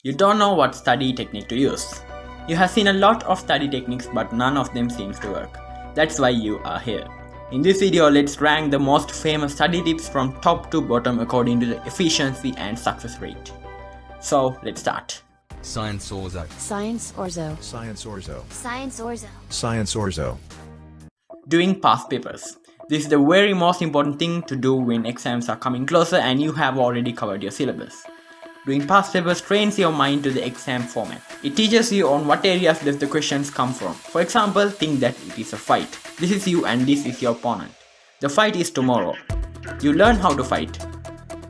You don't know what study technique to use. You have seen a lot of study techniques but none of them seems to work. That's why you are here. In this video, let's rank the most famous study tips from top to bottom according to the efficiency and success rate. So let's start. Science orzo. Science orzo. Science orzo. Science orzo. Science orzo. Doing past papers. This is the very most important thing to do when exams are coming closer and you have already covered your syllabus. Doing past papers trains your mind to the exam format. It teaches you on what areas does the questions come from. For example, think that it is a fight. This is you and this is your opponent. The fight is tomorrow. You learn how to fight.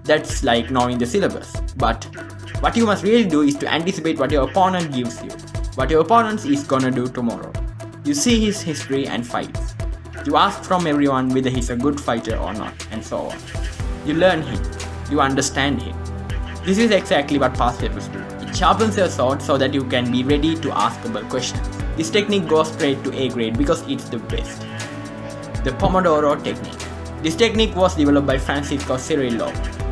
That's like knowing the syllabus. But what you must really do is to anticipate what your opponent gives you. What your opponent is gonna do tomorrow. You see his history and fights. You ask from everyone whether he's a good fighter or not, and so on. You learn him. You understand him. This is exactly what past papers do. It sharpens your sword so that you can be ready to ask about questions. This technique goes straight to A grade because it's the best. The Pomodoro technique. This technique was developed by Francisco Cirillo.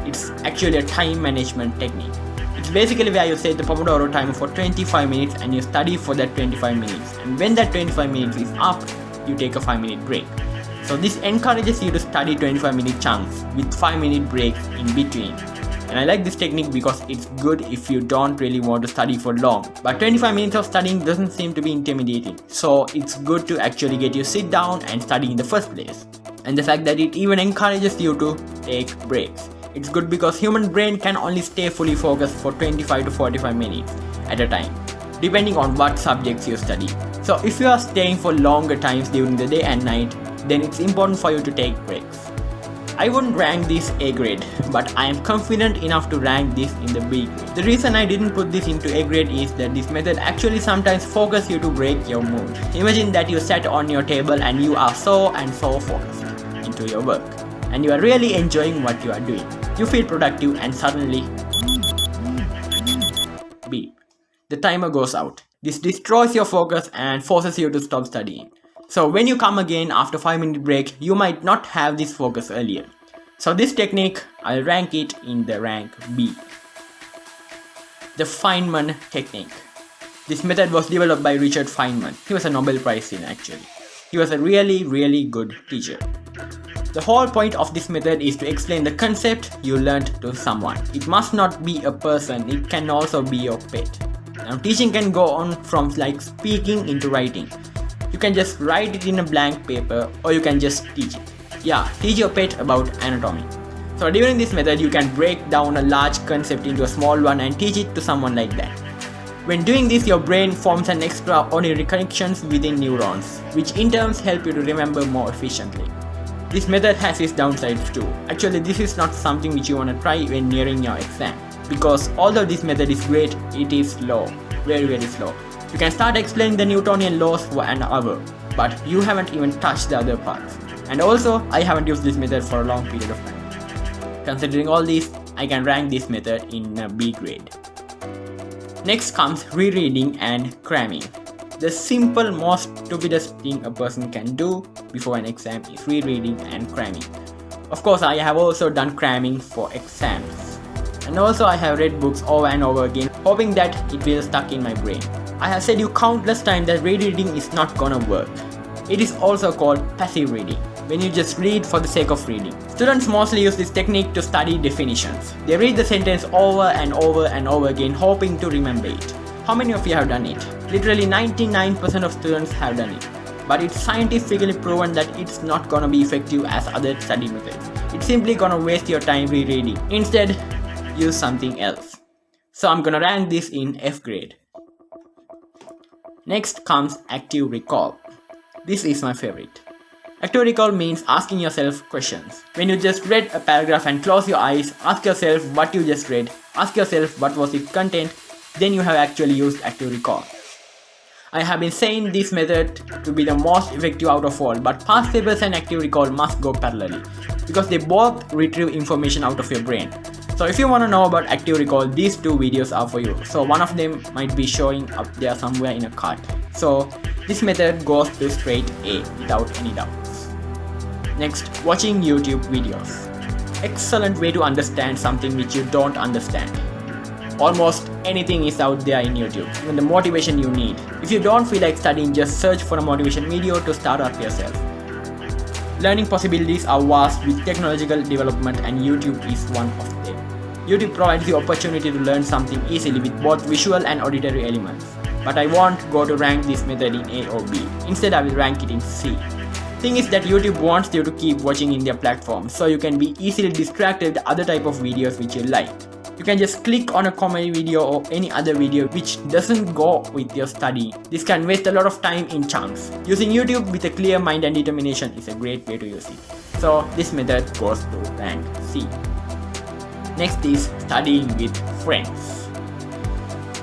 It's actually a time management technique. It's basically where you set the Pomodoro timer for 25 minutes and you study for that 25 minutes. And when that 25 minutes is up, you take a 5-minute break. So this encourages you to study 25-minute chunks with 5-minute breaks in between. And I like this technique because it's good if you don't really want to study for long. But 25 minutes of studying doesn't seem to be intimidating. So it's good to actually get you sit down and study in the first place. And the fact that it even encourages you to take breaks. It's good because human brain can only stay fully focused for 25 to 45 minutes at a time, depending on what subjects you study. So if you are staying for longer times during the day and night, then it's important for you to take breaks. I wouldn't rank this A grade, but I am confident enough to rank this in the B grade. The reason I didn't put this into A grade is that this method actually sometimes focuses you to break your mood. Imagine that you sat on your table and you are so focused into your work, and you are really enjoying what you are doing. You feel productive and suddenly beep. The timer goes out. This destroys your focus and forces you to stop studying. So when you come again after 5-minute break, you might not have this focus earlier. So this technique, I'll rank it in the rank B. The Feynman technique. This method was developed by Richard Feynman. He was a Nobel Prize winner actually. He was a really good teacher. The whole point of this method is to explain the concept you learned to someone. It must not be a person, it can also be your pet. Now teaching can go on from like speaking into writing. You can just write it in a blank paper or you can just teach it. Yeah, teach your pet about anatomy. So during this method you can break down a large concept into a small one and teach it to someone like that. When doing this, your brain forms an extraordinary connections within neurons, which in turn help you to remember more efficiently. This method has its downsides too. Actually, this is not something which you want to try when nearing your exam. Because although this method is great, it is slow. Very slow. You can start explaining the Newtonian laws for an hour, but you haven't even touched the other parts. And also, I haven't used this method for a long period of time. Considering all this, I can rank this method in a B grade. Next comes rereading and cramming. The simple, most stupidest thing a person can do before an exam is rereading and cramming. Of course, I have also done cramming for exams. And also I have read books over and over again, hoping that it will stuck in my brain. I have said you countless times that rereading is not gonna work. It is also called passive reading, when you just read for the sake of reading. Students mostly use this technique to study definitions. They read the sentence over and over again, hoping to remember it. How many of you have done it? Literally 99% of students have done it. But it's scientifically proven that it's not gonna be effective as other study methods. It's simply gonna waste your time rereading. Instead, use something else. So I'm gonna rank this in F grade. Next comes active recall. This is my favorite. Active recall means asking yourself questions. When you just read a paragraph and close your eyes, ask yourself what you just read, ask yourself what was its content, then you have actually used active recall. I have been saying this method to be the most effective out of all, but past papers and active recall must go parallelly because they both retrieve information out of your brain. So if you want to know about active recall, these two videos are for you. So one of them might be showing up there somewhere in a card. So this method goes to straight A without any doubts. Next, watching YouTube videos. Excellent way to understand something which you don't understand. Almost anything is out there in YouTube, even the motivation you need. If you don't feel like studying, just search for a motivation video to start up yourself. Learning possibilities are vast with technological development, and YouTube is one of them. YouTube provides the opportunity to learn something easily with both visual and auditory elements. But I won't go to rank this method in A or B. Instead, I will rank it in C. Thing is that YouTube wants you to keep watching in their platform, so you can be easily distracted with other type of videos which you like. You can just click on a comedy video or any other video which doesn't go with your study. This can waste a lot of time in chunks. Using YouTube with a clear mind and determination is a great way to use it. So this method goes to rank C. Next is studying with friends.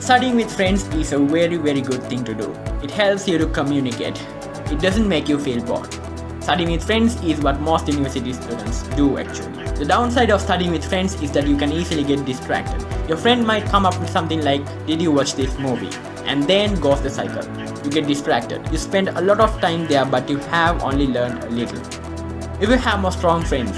Studying with friends is a very good thing to do. It helps you to communicate. It doesn't make you feel bored. Studying with friends is what most university students do actually. The downside of studying with friends is that you can easily get distracted. Your friend might come up with something like, "Did you watch this movie?" And then goes the cycle. You get distracted. You spend a lot of time there, but you have only learned a little. If you have more strong friends,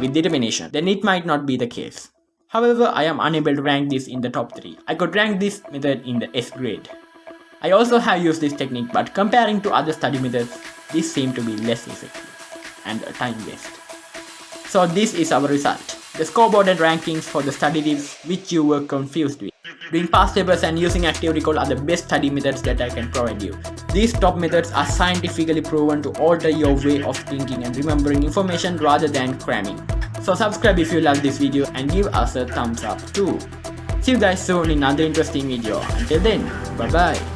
with determination, then it might not be the case. However, I am unable to rank this in the top 3. I could rank this method in the S grade. I also have used this technique, but comparing to other study methods, this seemed to be less effective and a time waste. So this is our result. The scoreboard and rankings for the study tips which you were confused with. Doing past papers and using active recall are the best study methods that I can provide you. These top methods are scientifically proven to alter your way of thinking and remembering information rather than cramming. So subscribe if you love this video and give us a thumbs up too. See you guys soon in another interesting video. Until then, bye bye.